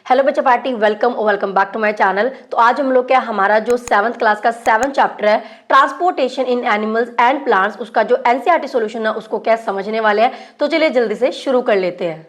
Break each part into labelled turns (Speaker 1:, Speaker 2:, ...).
Speaker 1: Hello बच्चा party, welcome और welcome back to my channel. तो आज हम लोग क्या हमारा जो 7th क्लास का 7th चैप्टर है transportation in animals and plants, उसका जो एनसीईआरटी सॉल्यूशन है उसको क्या समझने वाले हैं। तो चलिए जल्दी से शुरू कर लेते हैं।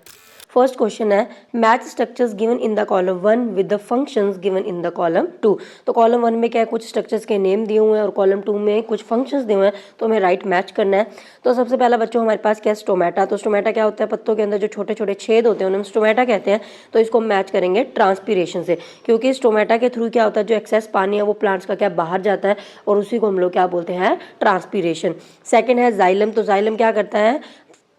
Speaker 1: फर्स्ट क्वेश्चन है match structures given in the column 1 with the functions given in the column 2। तो कॉलम 1 में क्या है, कुछ स्ट्रक्चर्स के नेम दिए हुए हैं और कॉलम 2 में कुछ फंक्शंस दिए हुए हैं, तो हमें राइट मैच करना है। तो सबसे पहला बच्चों हमारे पास क्या है, स्टोमेटा। तो स्टोमेटा क्या होता है, पत्तों के अंदर जो छोटे छोटे छेद होते हैं उन्हें हम स्टोमेटा कहते हैं। तो इसको हम मैच करेंगे ट्रांसपीरेशन से, क्योंकि स्टोमेटा के थ्रू क्या होता है, जो एक्सेस पानी है वो प्लांट्स का क्या बाहर जाता है और उसी को हम लोग क्या बोलते हैं, ट्रांसपीरेशन। सेकेंड है जाइलम। तो जाइलम क्या करता है,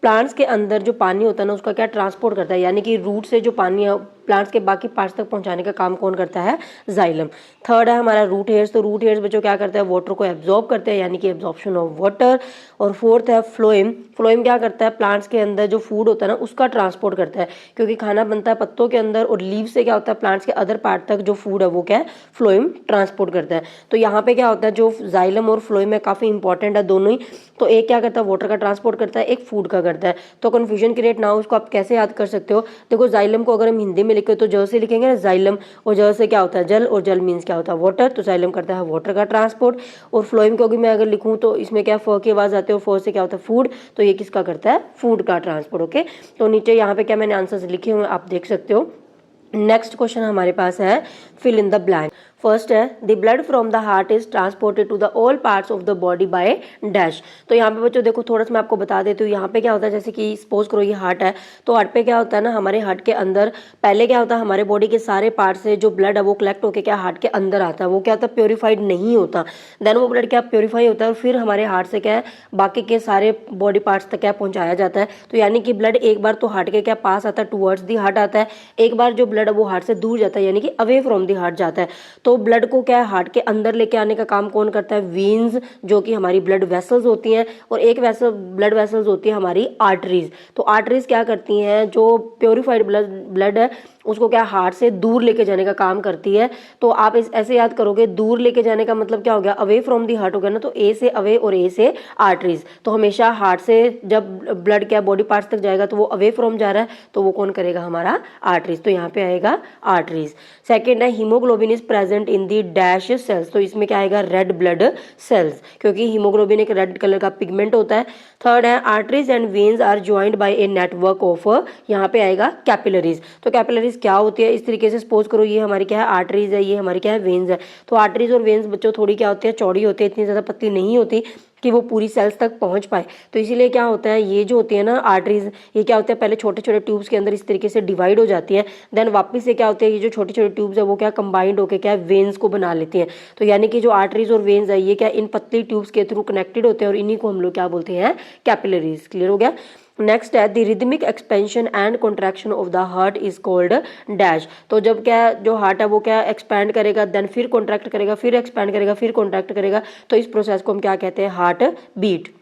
Speaker 1: प्लांट्स के अंदर जो पानी होता है ना उसका क्या ट्रांसपोर्ट करता है, यानी कि रूट से जो पानी है प्लांट्स के बाकी पार्ट्स तक पहुंचाने का काम कौन करता है, जाइलम। थर्ड है हमारा रूट हेयर्स। तो रूट हेयर्स बच्चों क्या करते हैं, वाटर को एब्जॉर्ब करते हैं, यानी कि एब्जॉर्प्शन ऑफ वाटर। और फोर्थ है फ्लोएम। फ्लोएम क्या करता है, प्लांट्स के अंदर जो फूड होता है ना उसका ट्रांसपोर्ट करता है, क्योंकि खाना बनता है पत्तों के अंदर और लीव से क्या होता है, प्लांट्स के अदर पार्ट तक जो फूड है वो क्या है, फ्लोएम ट्रांसपोर्ट करता है। तो यहाँ पे क्या होता है, जो जाइलम और फ्लोएम है काफी इंपॉर्टेंट है दोनों ही। तो एक क्या करता है, वाटर का ट्रांसपोर्ट करता है, एक फूड का करता है। तो कंफ्यूजन क्रिएट ना हो, उसको आप कैसे याद कर सकते हो। देखो जाइलम को अगर हम हिंदी में लिखे तो ज से लिखेंगे ना जाइलम, और ज से क्या होता है जल, और जल मीन्स क्या होता है वाटर। तो जाइलम करता है वाटर का ट्रांसपोर्ट। और फ्लोएम को भी मैं अगर लिखूं तो इसमें क्या फ की आवाज आती है और फ से क्या होता है फूड, तो ये किसका करता है, फूड का ट्रांसपोर्ट। ओके, तो नीचे यहाँ पे क्या मैंने आंसर्स लिखे हुए आप देख सकते हो। नेक्स्ट क्वेश्चन हमारे पास है fill in the blank. First है the blood from the heart is transported to the all parts of the body by dash. तो यहाँ पे बच्चों देखो थोड़ा सा मैं आपको बता देती हूँ। यहाँ पे क्या होता है, जैसे कि सपोज करो ये हार्ट है, तो हार्ट पे क्या होता है ना, हमारे हार्ट के अंदर पहले क्या होता है, हमारे बॉडी के सारे पार्ट से जो ब्लड है वो कलेक्ट होकर क्या हार्ट के अंदर आता है, वो क्या होता है प्योरीफाइड नहीं होता। देन वो ब्लड क्या प्योरीफाई होता है और फिर हमारे हार्ट से क्या है बाकी के सारे बॉडी पार्ट्स तक क्या पहुंचाया जाता है। तो यानी कि ब्लड एक बार तो हार्ट के क्या पास आता है, टूवर्ड्स दी हार्ट आता है, एक बार जो ब्लड है वो हार्ट से दूर जाता है, यानी कि अवे फ्रॉम दी हार्ट जाता है। तो ब्लड को क्या हार्ट के अंदर लेके आने का काम कौन करता है, वेन्स, जो कि हमारी ब्लड वेसल्स होती हैं, और एक वेसल ब्लड वेसल्स होती है हमारी आर्टरीज। तो आर्टरीज क्या करती हैं, जो प्योरीफाइड ब्लड है उसको क्या हार्ट से दूर लेके जाने का काम करती है। तो आप इस ऐसे याद करोगे, दूर लेके जाने का मतलब क्या हो गया, अवे फ्रॉम दी हार्ट हो गया ना। तो ए से अवे और ए से आर्टरीज। तो हमेशा हार्ट से जब ब्लड क्या बॉडी पार्ट्स तक जाएगा तो वो अवे फ्रॉम जा रहा है, तो वो कौन करेगा, हमारा आर्टरीज। तो यहाँ पे आएगा आर्टरीज। सेकेंड है haemoglobin is present in the dash cells. तो इसमें क्या आएगा, रेड ब्लड सेल्स, क्योंकि हीमोग्लोबिन एक रेड कलर का पिगमेंट होता है। थर्ड है arteries and veins are joined by a network of, यहाँ पे आएगा कैपिलरीज। तो कैपिलरीज क्या होती है, इस तरीके से सपोज करो ये हमारी क्या है आर्टरीज है, ये हमारी क्या है वेन्स है। तो आर्टरीज और वेन्स बच्चों थोड़ी क्या होती है, चौड़ी होती है, इतनी ज्यादा पतली नहीं होती कि वो पूरी सेल्स तक पहुंच पाए। तो इसीलिए क्या होता है, ये जो होती है ना आर्टरीज, ये क्या होता है पहले छोटे छोटे ट्यूब्स के अंदर इस तरीके से डिवाइड हो जाती है। देन वापस से क्या होते हैं, ये जो छोटे छोटे ट्यूब्स है वो क्या कंबाइंड होकर क्या वेन्स को बना लेती हैं। तो यानी कि जो आर्टरीज और वेन्स है ये क्या इन पतली ट्यूब्स के थ्रू कनेक्टेड होते हैं, और इन्हीं को हम लोग क्या बोलते हैं, कैपिलरीज। क्लियर हो गया। नेक्स्ट है the rhythmic expansion and contraction of the heart is called dash. तो जब क्या जो हार्ट है वो क्या एक्सपैंड करेगा, देन फिर कॉन्ट्रैक्ट करेगा, फिर एक्सपैंड करेगा, फिर कॉन्ट्रैक्ट करेगा, तो इस प्रोसेस को हम क्या कहते हैं, हार्ट बीट।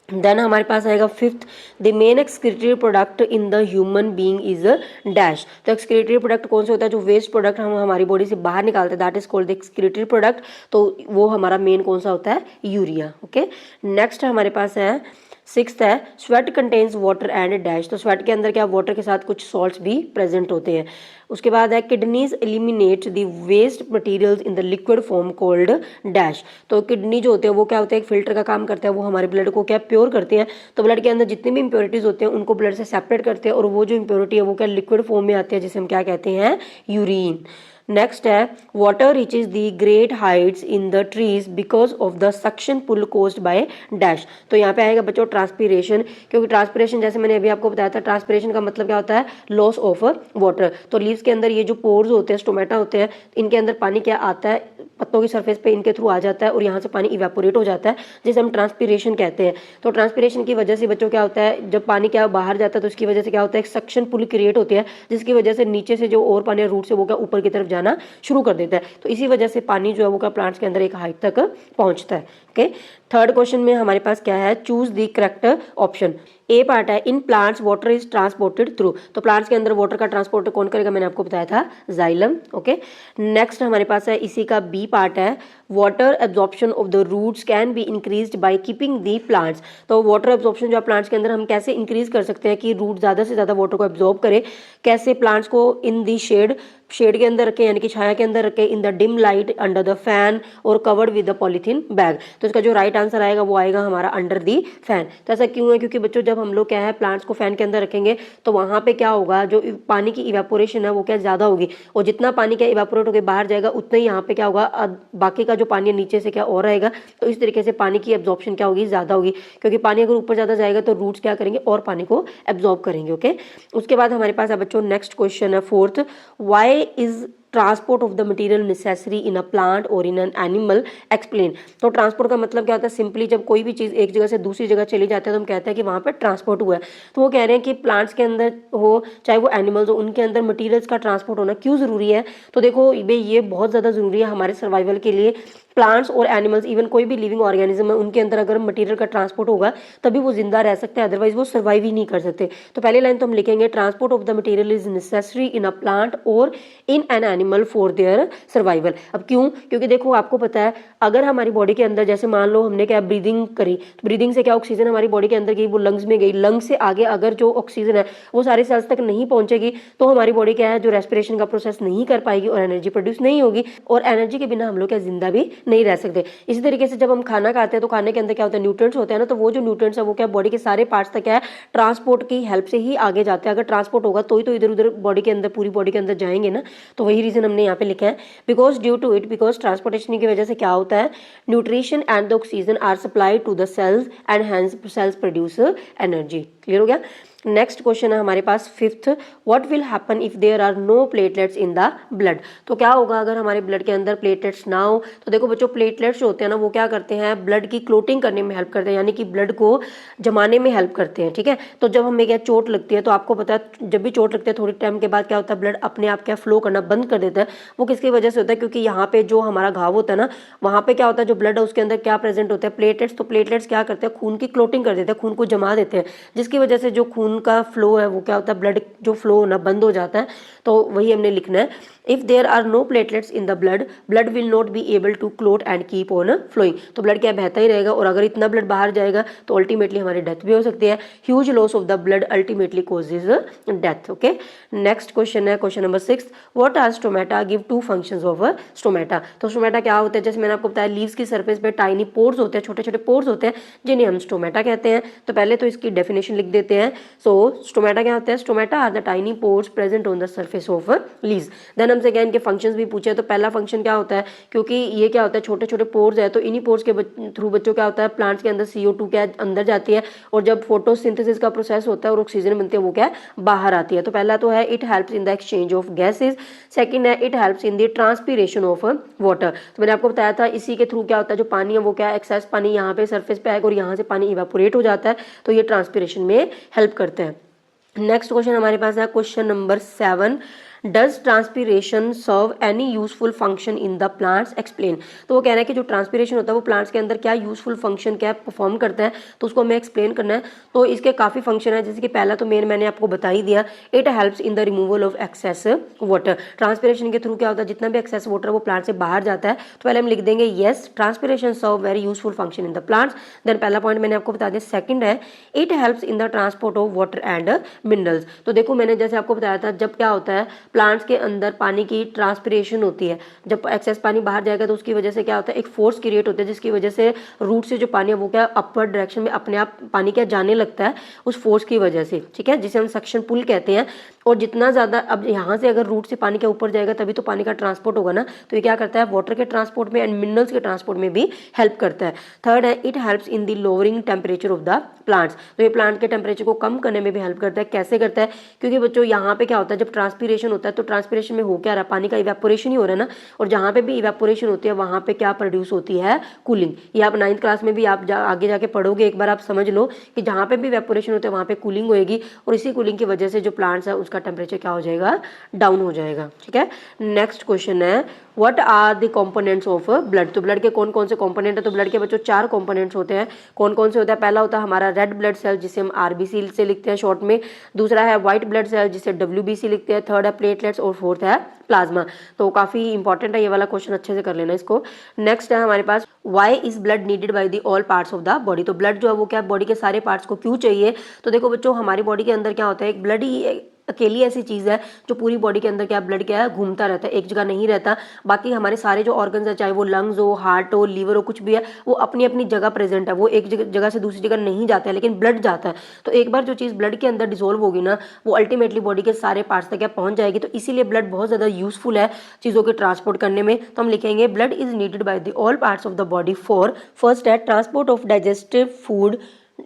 Speaker 1: देन हमारे पास आएगा fifth the main excretory product in the human being is dash. तो एक्सक्रीटरी प्रोडक्ट कौन से होता है, जो वेस्ट प्रोडक्ट हम हमारी बॉडी से बाहर निकालते हैं, that is called the excretory product. तो वो हमारा मेन कौन सा होता है, यूरिया। ओके, नेक्स्ट हमारे पास है सिक्स्थ है sweat contains water and dash. तो स्वेट के अंदर क्या वाटर के साथ कुछ सॉल्ट्स भी प्रेजेंट होते हैं। उसके बाद है kidneys eliminate the waste materials in the liquid form called dash. तो किडनी जो होते हैं वो क्या होते हैं, एक फिल्टर का काम करता है, वो हमारे ब्लड को क्या प्योर करते हैं। तो ब्लड के अंदर जितनी भी इंप्योरिटीज होते हैं उनको ब्लड से सेपरेट करते हैं, और वो जो इंप्योरिटी है वो क्या लिक्विड फॉर्म में आती है, जिसे हम क्या कहते हैं, यूरिन। नेक्स्ट है water reaches the great heights in the trees because of the suction pull caused by dash. तो यहाँ पे आएगा बच्चों ट्रांसपीरेशन, क्योंकि ट्रांसपीरेशन जैसे मैंने अभी आपको बताया था, ट्रांसपीरेशन का मतलब क्या होता है, लॉस ऑफ वाटर। तो लीव्स के अंदर ये जो पोर्स होते हैं, स्टोमेटा होते हैं, इनके अंदर पानी क्या आता है, पत्तों की सरफेस पे इनके थ्रू आ जाता है और यहाँ से पानी इवेपोरेट हो जाता है, जिसे हम ट्रांसपीरेशन कहते हैं। तो ट्रांसपीरेशन की वजह से बच्चों क्या होता है, जब पानी क्या बाहर जाता है तो उसकी वजह से क्या होता है, एक सक्शन पुल क्रिएट होती है, जिसकी वजह से नीचे से जो और पानी रूट से वो क्या ऊपर की तरफ जाना शुरू कर देता है। तो इसी वजह से पानी जो है वो क्या प्लांट्स के अंदर एक हाइट तक पहुंचता है। ओके, थर्ड क्वेश्चन में हमारे पास क्या है, choose the correct option. A part है in plants water is transported through. तो प्लांट्स के अंदर वाटर का ट्रांसपोर्ट कौन करेगा, मैंने आपको बताया था, जाइलम। ओके, नेक्स्ट हमारे पास है इसी का बी पार्ट है water absorption of the roots can be increased by keeping the plants. तो वाटर एब्जॉर्प्शन जो प्लांट्स के अंदर हम कैसे इंक्रीज कर सकते हैं कि रूट ज्यादा से ज्यादा वाटर को एब्जॉर्ब करे, कैसे प्लांट्स को इन दी शेड शेड के अंदर रखें यानी कि छाया के अंदर रखें, in the dim light, under the fan और covered with the polythene bag. तो इसका जो राइट आंसर आएगा वो आएगा हमारा अंडर दी फैन। तो ऐसा क्यों है? क्योंकि बच्चों जब हम लोग क्या है प्लांट्स को फैन के अंदर रखेंगे तो वहाँ पे क्या होगा, जो पानी की इवेपोरेशन है वो क्या ज़्यादा होगी, और जितना पानी क्या इवेपोरेट होकर बाहर जाएगा उतना ही यहाँ पे क्या होगा, बाकी का जो पानी है नीचे से क्या और रहेगा। तो इस तरीके से पानी की एब्जॉर्प्शन क्या होगी, ज़्यादा होगी, क्योंकि पानी अगर ऊपर ज़्यादा जाएगा तो रूट्स क्या करेंगे और पानी को एब्जॉर्ब करेंगे। ओके, उसके बाद हमारे पास है बच्चों नेक्स्ट क्वेश्चन है fourth, why is transport of the material necessary in a plant और इन एन एनिमल, एक्सप्लेन। तो ट्रांसपोर्ट का मतलब क्या होता है, सिंपली जब कोई भी चीज़ एक जगह से दूसरी जगह चली जाती है तो हम कहते हैं कि वहाँ पर ट्रांसपोर्ट हुआ है। तो वो कह रहे हैं कि प्लांट्स के अंदर हो चाहे वो एनिमल्स हो, उनके अंदर मटीरियल्स का ट्रांसपोर्ट होना क्यों ज़रूरी है। तो देखो भाई ये बहुत ज़्यादा ज़रूरी है हमारे सर्वाइवल के लिए। प्लांट्स और एनिमल्स इवन कोई भी लिविंग ऑर्गेनिज्म है उनके अंदर अगर मटेरियल का ट्रांसपोर्ट होगा तभी वो जिंदा रह सकते हैं, अदरवाइज वो सर्वाइव ही नहीं कर सकते। तो पहली लाइन तो हम लिखेंगे transport of the material is necessary in a plant और in an animal for their survival. अब क्यों? क्योंकि देखो आपको पता है अगर हमारी बॉडी के अंदर जैसे मान लो हमने क्या ब्रीदिंग करी, तो ब्रीदिंग से क्या ऑक्सीजन हमारी बॉडी के अंदर गई, वो लंग्स में गई, लंग्स से आगे अगर जो ऑक्सीजन है वो सारे सेल्स तक नहीं पहुंचेगी तो हमारी बॉडी क्या है जो रेस्पिरेशन का प्रोसेस नहीं कर पाएगी और एनर्जी प्रोड्यूस नहीं होगी, और एनर्जी के बिना हम लोग क्या जिंदा भी नहीं रह सकते। इसी तरीके से जब हम खाना खाते हैं तो खाने के अंदर क्या होता है, न्यूट्रिएंट्स होते हैं ना, तो वो जो न्यूट्रिएंट्स है वो क्या बॉडी के सारे पार्ट्स तक क्या है ट्रांसपोर्ट की हेल्प से ही आगे जाते हैं। अगर ट्रांसपोर्ट होगा तो ही तो इधर उधर बॉडी के अंदर पूरी बॉडी के अंदर जाएंगे ना। तो वही रीजन हमने यहाँ पे लिखा है, because due to it, because transportation की वजह से क्या होता है, nutrition and the oxygen are supplied to the cells and hence cells produce energy. Clear हो गया? नेक्स्ट क्वेश्चन है हमारे पास fifth, what will happen if there are no platelets in the blood. तो क्या होगा अगर हमारे ब्लड के अंदर प्लेटलेट्स ना हो। तो देखो बच्चों प्लेटलेट्स जो होते हैं ना वो क्या करते हैं, ब्लड की क्लोटिंग करने में हेल्प करते हैं, यानी कि ब्लड को जमाने में हेल्प करते हैं। ठीक है, तो जब हमें क्या चोट लगती है तो आपको पता है जब भी चोट लगती है थोड़ी टाइम के बाद क्या होता है, ब्लड अपने आप क्या फ्लो करना बंद कर देता है। वो किसकी वजह से होता है, क्योंकि यहाँ पे जो हमारा घाव होता है ना वहाँ पे क्या होता है, जो ब्लड है उसके अंदर क्या प्रेजेंट होता है, प्लेटलेट्स। तो प्लेटलेट्स क्या करते हैं, खून की क्लोटिंग कर देते हैं, खून को जमा देते हैं, जिसकी वजह से जो खून का फ्लो है वो क्या होता है, ब्लड जो फ्लो होना बंद हो जाता है। तो वही हमने लिखना है, if there are no platelets in the blood, blood will not be able to clot and keep on flowing. तो ब्लड क्या बहता ही रहेगा, और अगर इतना ब्लड बाहर जाएगा तो अल्टीमेटली हमारी डेथ भी हो सकती है। Huge loss of the blood ultimately causes death. Okay, next question है question number 6, what are stomata, give two functions of stomata. तो स्टोमेटा क्या होता है, जैसे मैंने आपको बताया लीव्स की सरफेस पे टाइनी पोर्स होते हैं, छोटे छोटे पोर्स होते हैं जिन्हें हम स्टोमेटा कहते हैं। तो पहले तो इसकी डेफिनेशन लिख देते हैं। सो स्टोमेटा क्या होता है, stomata are the tiny pores present on the surface of leaves. Then हमसे क्या इनके फंक्शंस भी पूछे, तो पहला फंक्शन क्या होता है, क्योंकि ये क्या होता है छोटे छोटे पोर्स है तो इन्हीं पोर्स के थ्रू बच्चों क्या होता है प्लांट्स के अंदर CO2 क्या अंदर जाती है, और जब फोटोसिंथेसिस का प्रोसेस होता है और ऑक्सीजन बनती है वो क्या बाहर आती है। तो पहला तो है it helps in the exchange of gases, second है it helps in the transpiration of water. तो मैंने आपको बताया था इसी के थ्रू क्या होता है, जो पानी है वो क्या एक्सेस पानी यहाँ पे सरफेस पे आएगा और यहाँ से पानी इवेपोरेट हो जाता है, तो ये ट्रांसपीरेशन में हेल्प करते हैं। नेक्स्ट क्वेश्चन हमारे पास है question number 7, does transpiration serve any useful function in the plants, explain. तो वो कह रहे हैं कि जो ट्रांसपीरेशन होता है वो प्लांट्स के अंदर क्या यूजफुल फंक्शन क्या परफॉर्म करता है, तो उसको हमें एक्सप्लेन करना है। तो इसके काफ़ी फंक्शन है, जैसे कि पहला तो मैंने आपको बता ही दिया, it helps in the removal of excess water. Transpiration के थ्रू क्या होता है, जितना भी एक्सेस वाटर वो प्लांट से बाहर जाता है। तो पहले हम लिख देंगे yes transpiration serve very useful function in the plants. Then पहला पॉइंट मैंने आपको बता दिया। सेकंड है it helps in the transport of water and minerals. तो देखो मैंने जैसे आपको बताया था जब क्या होता है प्लांट्स के अंदर पानी की ट्रांसपीरेशन होती है, जब एक्सेस पानी बाहर जाएगा तो उसकी वजह से क्या होता है एक फोर्स क्रिएट होता है, जिसकी वजह से रूट से जो पानी है वो क्या अपवर्ड डायरेक्शन में अपने आप पानी क्या जाने लगता है उस फोर्स की वजह से। ठीक है, जिसे हम सक्शन पुल कहते हैं। और जितना ज़्यादा अब यहाँ से अगर रूट से पानी के ऊपर जाएगा तभी तो पानी का ट्रांसपोर्ट होगा ना, तो ये क्या करता है वाटर के ट्रांसपोर्ट में एंड मिनरल्स के ट्रांसपोर्ट में भी हेल्प करता है। थर्ड है it helps in the lowering temperature of the plants. तो ये प्लांट के टेम्परेचर को कम करने में भी हेल्प करता है। कैसे करता है, क्योंकि बच्चों यहाँ पे क्या होता है जब ट्रांसपीरेशन होता है तो ट्रांसपीरेशन में हो क्या रहा है, पानी का इवेपोरेशन ही हो रहा है ना, और जहाँ पे भी इवेपोरेशन होती है वहाँ पे क्या प्रोड्यूस होती है, कूलिंग। ये आप 9th क्लास में भी आप आगे जाके पढ़ोगे, एक बार आप समझ लो कि जहाँ पे भी इवेपोरेशन होता है वहाँ पे कूलिंग होएगी, और इसी कूलिंग की वजह से जो प्लांट्स है उसका टेम्परेचर क्या हो जाएगा, डाउन हो जाएगा। ठीक है, नेक्स्ट क्वेश्चन है what are the components of blood. तो ब्लड के कौन कौन से कंपोनेंट है, तो ब्लड के बच्चों 4 कंपोनेंट्स होते हैं। कौन कौन से होता है, पहला होता है हमारा रेड ब्लड सेल जिसे हम RBC से लिखते हैं शॉर्ट में, दूसरा है व्हाइट ब्लड सेल जिसे WBC लिखते हैं, थर्ड है प्लेटलेट्स और फोर्थ है प्लाज्मा। तो काफी इंपॉर्टेंट है ये वाला क्वेश्चन, अच्छे से कर लेना इसको। नेक्स्ट है हमारे पास why is blood needed by the all parts of the body. तो ब्लड जो है वो क्या बॉडी के सारे पार्ट्स को क्यों चाहिए। तो देखो बच्चों हमारी बॉडी के अंदर क्या होता है, एक ब्लड ही अकेली ऐसी चीज़ है जो पूरी बॉडी के अंदर क्या ब्लड क्या है घूमता रहता है, एक जगह नहीं रहता। बाकी हमारे सारे जो ऑर्गन्स है, चाहे वो लंग्स हो, हार्ट हो, लीवर हो, कुछ भी है, वो अपनी अपनी जगह प्रेजेंट है, वो एक जगह से दूसरी जगह नहीं जाता है, लेकिन ब्लड जाता है। तो एक बार जो चीज़ ब्लड के अंदर डिसॉल्व होगी ना, वो अल्टीमेटली बॉडी के सारे पार्ट्स तक क्या पहुंच जाएगी। तो इसीलिए ब्लड बहुत ज़्यादा यूजफुल है चीज़ों के ट्रांसपोर्ट करने में। तो हम लिखेंगे blood is needed by the all parts of the body for, first है ट्रांसपोर्ट ऑफ डाइजेस्टिव फूड,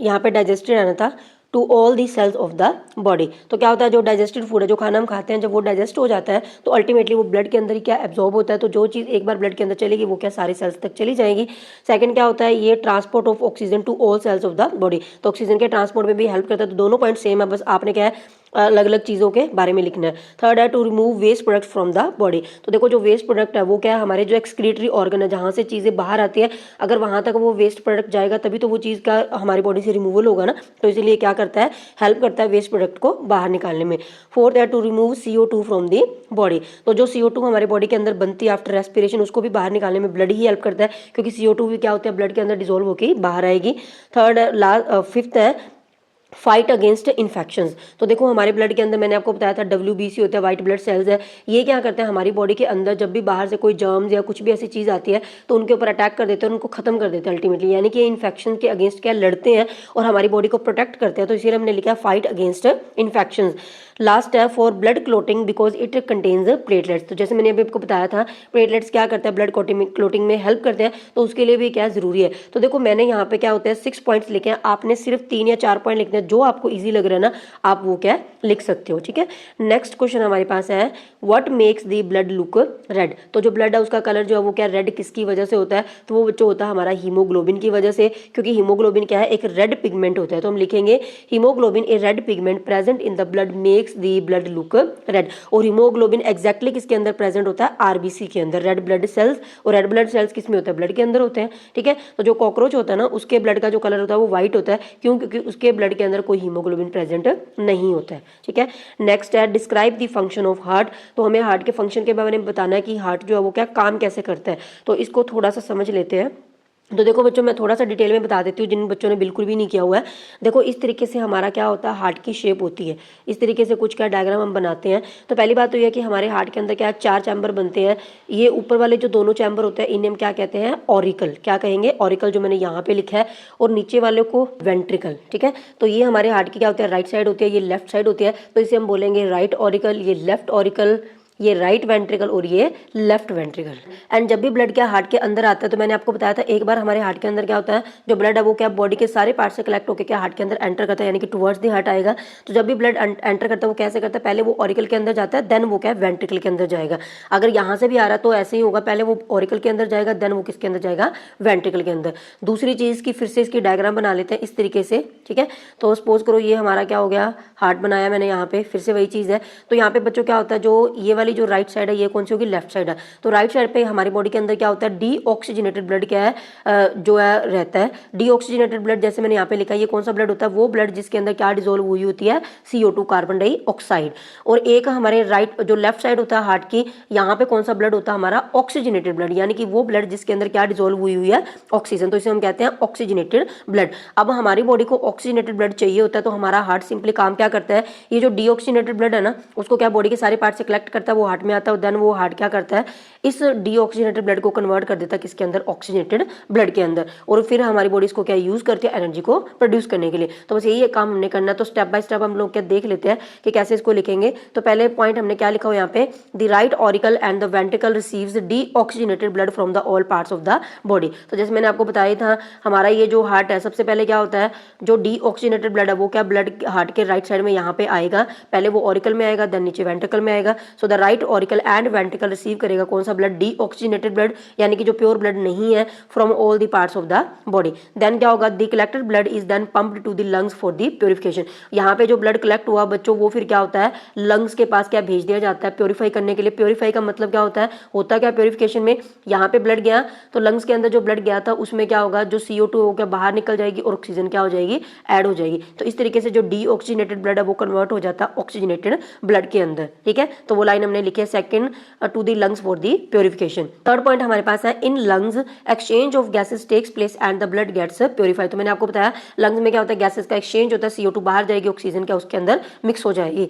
Speaker 1: यहाँ पे डाइजेस्टेड आना था, to all the cells of the body. तो क्या होता है, जो डाइजेस्टेड फूड है, जो खाना हम खाते हैं, जब वो डाइजेस्ट हो जाता है तो अल्टीमेटली वो ब्लड के अंदर ही क्या एब्जॉर्ब होता है। तो जो चीज़ एक बार ब्लड के अंदर चलेगी वो क्या सारी सेल्स तक चली जाएगी। सेकंड क्या होता है, ये transport of oxygen to all cells of the body, तो ऑक्सीजन के ट्रांसपोर्ट में भी हेल्प करता है। तो दोनों पॉइंट सेम है, बस आपने क्या है अलग अलग चीज़ों के बारे में लिखना है। थर्ड है to remove waste product from the body. तो देखो जो वेस्ट प्रोडक्ट है वो क्या है, हमारे जो एक्सक्रीटरी ऑर्गन है, जहाँ से चीज़ें बाहर आती है, अगर वहाँ तक वो वेस्ट प्रोडक्ट जाएगा तभी तो वो चीज़ का हमारी बॉडी से रिमूवल होगा ना। तो इसीलिए क्या करता है, हेल्प करता है वेस्ट प्रोडक्ट को बाहर निकालने में। फोर्थ है to remove CO2 from the body. तो जो CO2 हमारे बॉडी के अंदर बनती है आफ्टर रेस्पिरेशन, उसको भी बाहर निकालने में ब्लड ही हेल्प करता है, क्योंकि CO2 भी क्या होता है ब्लड के अंदर डिजोल्व होकर बाहर आएगी। फिफ्थ है फाइट अगेंस्ट इन्फेक्शंस। तो देखो हमारे ब्लड के अंदर मैंने आपको बताया था WBC होता है, वाइट ब्लड सेल्स है, ये क्या करते हैं हमारी बॉडी के अंदर जब भी बाहर से कोई जर्म्स या कुछ भी ऐसी चीज़ आती है तो उनके ऊपर अटैक कर देते हैं, उनको खत्म कर देते हैं अल्टीमेटली, यानी कि इन्फेक्शन के अगेंस्ट क्या लड़ते हैं और हमारी बॉडी को प्रोटेक्ट करते हैं। तो इसीलिए हमने लिखा फाइट अगेंस्ट इन्फेक्शन। लास्ट है for blood clotting because it contains platelets. तो जैसे मैंने अभी आपको बताया था प्लेटलेट्स क्या करते हैं, ब्लड क्लोटिंग में हेल्प करते हैं, तो उसके लिए भी क्या जरूरी है। तो देखो मैंने यहाँ पे क्या होता है 6 पॉइंट्स लिखे हैं, आपने सिर्फ 3 या 4 पॉइंट लिखने हैं, जो आपको ईजी लग रहा है ना आप वो क्या लिख सकते हो, ठीक है। नेक्स्ट क्वेश्चन हमारे पास है what makes the blood look red. तो जो ब्लड है उसका कलर जो है वो क्या रेड किसकी वजह से होता है, तो वो जो होता है हमारा हीमोग्लोबिन की वजह से, क्योंकि हीमोग्लोबिन क्या है एक रेड पिगमेंट होता है। तो हम लिखेंगे haemoglobin A red pigment present in the blood makes the blood look red. और हीमोग्लोबिन एग्जैक्टली किसके अंदर प्रेजेंट होता है, RBC के अंदर, रेड ब्लड सेल्स। और रेड ब्लड सेल्स किसमें होता है, ब्लड के अंदर होते हैं, ठीक है। तो जो कॉकरोच होता है ना उसके ब्लड का जो कलर होता है वो व्हाइट होता है, क्यों, क्योंकि उसके ब्लड के अंदर कोई हीमोग्लोबिन प्रेजेंट नहीं होता है, ठीक है। नेक्स्ट है describe the function of heart. तो हमें हार्ट के फंक्शन के बारे में बताना है कि हार्ट जो है वो क्या काम कैसे करता है। तो इसको थोड़ा सा समझ लेते हैं। तो देखो बच्चों मैं थोड़ा सा डिटेल में बता देती हूँ जिन बच्चों ने बिल्कुल भी नहीं किया हुआ है। देखो इस तरीके से हमारा क्या होता है, हार्ट की शेप होती है, इस तरीके से कुछ क्या डायग्राम हम बनाते हैं। तो पहली बात तो यह है कि हमारे हार्ट के अंदर क्या 4 चैम्बर बनते हैं। ये ऊपर वाले जो दोनों चैम्बर होते हैं इन्हें हम क्या कहते हैं, ऑरिकल। क्या कहेंगे, ऑरिकल, जो मैंने यहाँ पे लिखा है, और नीचे वाले को वेंट्रिकल, ठीक है। तो ये हमारे हार्ट की क्या होती है, राइट साइड होती है, ये लेफ्ट साइड होती है। तो इसे हम बोलेंगे राइट ऑरिकल, ये लेफ्ट ऑरिकल, ये राइट वेंट्रिकल और ये लेफ्ट वेंट्रिकल। एंड जब भी ब्लड क्या हार्ट के अंदर आता है, तो मैंने आपको बताया था एक बार हमारे हार्ट के अंदर क्या होता है, जो ब्लड है वो क्या बॉडी के सारे पार्ट से कलेक्ट होकर क्या हार्ट के अंदर एंटर करता है, यानी कि टुवर्ड्स द हार्ट आएगा। तो जब भी ब्लड एंटर करता है वो कैसे करता है, पहले वो ऑरिकल के अंदर जाता है, देन वो क्या वेंट्रिकल के अंदर जाएगा। अगर यहाँ से भी आ रहा है तो ऐसे ही होगा, पहले वो ऑरिकल के अंदर जाएगा, देन वो किसके अंदर जाएगा, वेंट्रिकल के अंदर। दूसरी चीज़ की फिर से इसकी डायग्राम बना लेते हैं इस तरीके से, ठीक है। तो सपोज करो ये हमारा क्या हो गया, हार्ट बनाया मैंने यहाँ पे, फिर से वही चीज़ है। तो यहाँ पे बच्चों क्या होता है, जो ये वाली जो राइट साइड है ये कौन सी होगी, लेफ्ट साइड है। तो राइट साइड पे हमारी बॉडी के अंदर क्या होता है, डीऑक्सीजनेटेड ब्लड क्या है, जो है रहता है। डीऑक्सीजनेटेड ब्लड जैसे मैंने यहाँ पे लिखा है, ये कौन सा ब्लड होता है, वो ब्लड जिसके अंदर क्या डिजोल्व हुई होती है, CO2 कार्बन डाइऑक्साइड। और एक हमारे राइट जो लेफ्ट साइड होता है हार्ट की, यहाँ पे कौन सा ब्लड होता है हमारा, ऑक्सीजनेटेड ब्लड, यानी कि वो ब्लड जिसके अंदर क्या डिजोल्व हुई हुई है, ऑक्सीजन। तो इसे हम कहते हैं ऑक्सीजनेटेड ब्लड। अब हमारी बॉडी को ऑक्सीजनेटेड ब्लड चाहिए होता है, तो हमारा हार्ट सिंपली काम क्या करता है, ये जो डीऑक्सीजनेटेड ब्लड है ना उसको क्या बॉडी के सारे पार्ट से कलेक्ट करता है, वो हार्ट में आता है, देन वो हार्ट क्या करता है, इस डीऑक्सीजनेटेड ब्लड को कन्वर्ट कर देता है किसके अंदर, ऑक्सीजनेटेड ब्लड के अंदर। और फिर हमारी बॉडी इसको क्या यूज करती है, एनर्जी को प्रोड्यूस करने के लिए। तो बस यही काम हमने करना है। तो स्टेप बाय स्टेप हम लोग क्या देख लेते हैं कि कैसे इसको लिखेंगे। तो पहले पॉइंट हमने क्या लिखा हो यहाँ पे, the right auricle and the ventricle receives deoxygenated blood from the all parts of the body. तो जैसे मैंने आपको बताया था हमारा ये जो हार्ट है, सबसे पहले क्या होता है, जो डीऑक्सीजनेटेड ब्लड है वो क्या ब्लड हार्ट के राइट साइड में यहाँ पे आएगा, पहले वो ऑरिकल में आएगा, देन नीचे वेंट्रिकल में आएगा। So the right auricle and ventricle receive करेगा कौन सा ब्लड, डीऑक्सीजनेटेड ब्लड, यानी कि जो प्योर ब्लड नहीं है, from all the parts of the body. Then क्या होगा, the collected blood is then pumped to the lungs for the purification. यहाँ पे जो ब्लड कलेक्ट हुआ बच्चों, वो फिर क्या होता है, लंग्स के पास क्या भेज दिया जाता है प्योरीफाई करने के लिए। प्योरीफाई का मतलब क्या होता है क्या प्योरिफिकेशन में, यहाँ पे ब्लड गया तो लंग्स के अंदर जो ब्लड गया था उसमें क्या होगा, जो CO2 होकर बाहर निकल जाएगी और ऑक्सीजन क्या हो जाएगी, ऐड हो जाएगी। तो इस तरीके से जो डीऑक्सीजनेटेड ब्लड है वो कन्वर्ट हो जाता है ऑक्सीजनेटेड ब्लड के अंदर, ठीक है। तो वो लाइन हमने हमने लिखे second to the lungs for the purification. Third point हमारे पास है in lungs exchange of gases takes place and the blood gets purified. तो मैंने आपको बताया लंग्स में क्या होता है, गैसेस का एक्सचेंज होता है, CO2 बाहर जाएगी, ऑक्सीजन क्या उसके अंदर मिक्स हो जाएगी।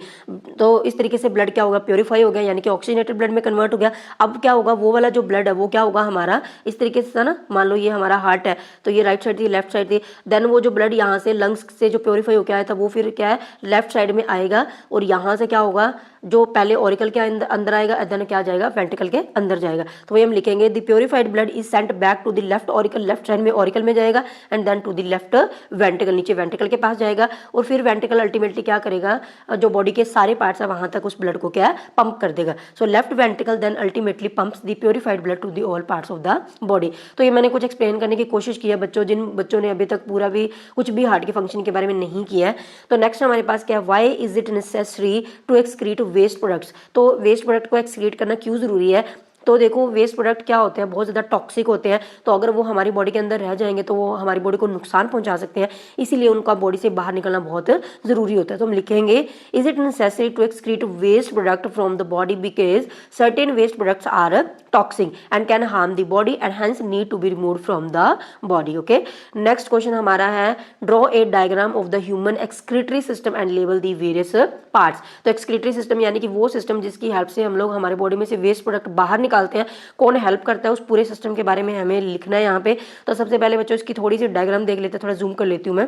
Speaker 1: तो इस तरीके से ब्लड क्या होगा, प्योरीफाई हो गया, यानी कि ऑक्सीजनेटेड ब्लड में कन्वर्ट हो गया। अब क्या होगा, वो वाला जो ब्लड है वो क्या होगा हमारा इस तरीके से ना, मान लो ये हमारा हार्ट है तो ये राइट साइड थी, लेफ्ट साइड थी, देन वो जो ब्लड यहाँ से लंग्स से जो प्योरीफाई होकर आया था वो फिर क्या है लेफ्ट साइड में आएगा, और यहाँ से क्या होगा जो पहले ऑरिकल के अंदर आएगा, देन क्या जाएगा वेंट्रिकल के अंदर जाएगा। तो वही हम लिखेंगे the purified blood is sent back to the left auricle, left side में ऑरिकल में जाएगा, and then to the left ventricle, नीचे वेंट्रिकल के पास जाएगा, और फिर वेंट्रिकल अल्टीमेटली क्या करेगा, जो बॉडी के सारे पार्ट्स है वहां तक उस ब्लड को क्या है पंप कर देगा। So left ventricle then ultimately pumps the purified blood to the all parts of the body. तो ये मैंने कुछ एक्सप्लेन करने की कोशिश की है बच्चों, जिन बच्चों ने अभी तक पूरा भी कुछ भी हार्ट के फंक्शन के बारे में नहीं किया है। तो नेक्स्ट हमारे पास क्या है, why is it necessary to excrete waste products. तो वेस्ट प्रोडक्ट को एक्सक्रीट करना क्यों जरूरी है, तो देखो वेस्ट प्रोडक्ट क्या होते हैं, बहुत ज़्यादा टॉक्सिक होते हैं, तो अगर वो हमारी बॉडी के अंदर रह जाएंगे तो वो हमारी बॉडी को नुकसान पहुंचा सकते हैं, इसीलिए उनका बॉडी से बाहर निकलना बहुत ज़रूरी होता है। तो हम लिखेंगे is it necessary to excrete waste product from the body because certain waste products are toxic and can harm the body and hence need to be remove from the body. Okay, next question हमारा है draw a diagram of the human excretory system and label the various parts. तो excretory system यानी कि वो system जिसकी help से हम लोग हमारे बॉडी में से वेस्ट प्रोडक्ट बाहर निकालते हैं, कौन हेल्प करता है उस पूरे सिस्टम के बारे में हमें लिखना है यहाँ पे। तो सबसे पहले बच्चों इसकी थोड़ी सी डायग्राम देख लेते हैं, थोड़ा जूम कर लेती हूँ मैं।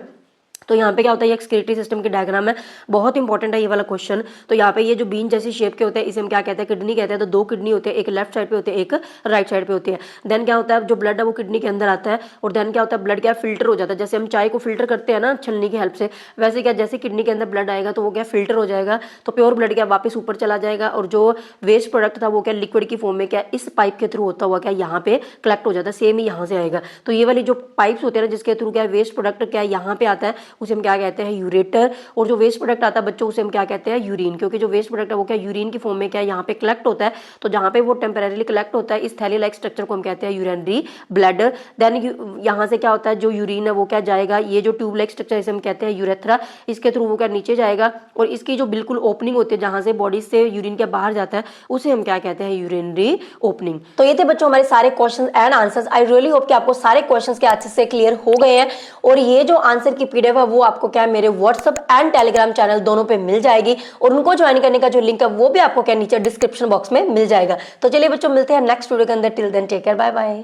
Speaker 1: तो यहाँ पे क्या होता है, ये एक्सक्रीटरी सिस्टम की डायग्राम है, बहुत इंपॉर्टेंट है ये वाला क्वेश्चन। तो यहाँ पे ये जो बीन जैसी शेप के होते हैं इसे हम क्या कहते हैं, किडनी कहते हैं। तो दो किडनी होते हैं, एक लेफ्ट साइड पे होते हैं, एक राइट साइड पे होती है। देन क्या होता है, जो ब्लड है वो किडनी के अंदर आता है, और देन क्या होता है, ब्लड क्या फिल्टर हो जाता है, जैसे हम चाय को फिल्टर करते हैं ना छलनी की हेल्प से, वैसे क्या जैसे किडनी के अंदर ब्लड आएगा तो वो क्या फिल्टर हो जाएगा, तो प्योर ब्लड क्या वापस ऊपर चला जाएगा, और जो वेस्ट प्रोडक्ट था वो क्या लिक्विड की फॉर्म में क्या इस पाइप के थ्रू होता हुआ क्या यहाँ पे कलेक्ट हो जाता है, सेम ही यहाँ से आएगा। तो ये वाली जो पाइप्स होते हैं ना जिसके थ्रू क्या वेस्ट प्रोडक्ट क्या यहाँ पे आता है, उसे हम क्या कहते हैं यूरेटर, और जो वेस्ट प्रोडक्ट आता है बच्चों उसे हम क्या कहते हैं यूरिन, क्योंकि जो वेस्ट प्रोडक्ट है वो क्या यूरिन की फॉर्म में क्या यहाँ पे कलेक्ट होता है। तो जहाँ पे वो टेम्परेरीली कलेक्ट होता है इस थैली लाइक स्ट्रक्चर को हम कहते हैं यूरिनरी ब्लैडर। देन यहाँ से क्या होता है, जो यूरिन है वो क्या जाएगा, ये जो ट्यूब लाइक स्ट्रक्चर इसे हम कहते हैं यूरेथ्रा, इसके थ्रू वो क्या नीचे जाएगा, और इसकी जो बिल्कुल ओपनिंग होती है जहाँ से बॉडी से यूरिन के बाहर जाता है उसे हम क्या कहते हैं यूरिनरी ओपनिंग। तो ये थे बच्चों हमारे सारे question and answers. I really hope कि आपको सारे क्वेश्चन के अच्छे से क्लियर हो गए हैं, और ये जो आंसर की PDF है वो आपको क्या मेरे व्हाट्सएप एंड टेलीग्राम चैनल दोनों पे मिल जाएगी, और उनको ज्वाइन करने का जो लिंक है वो भी आपको क्या नीचे डिस्क्रिप्शन बॉक्स में मिल जाएगा। तो चलिए बच्चों मिलते हैं नेक्स्ट वीडियो के अंदर, till then take care, bye bye.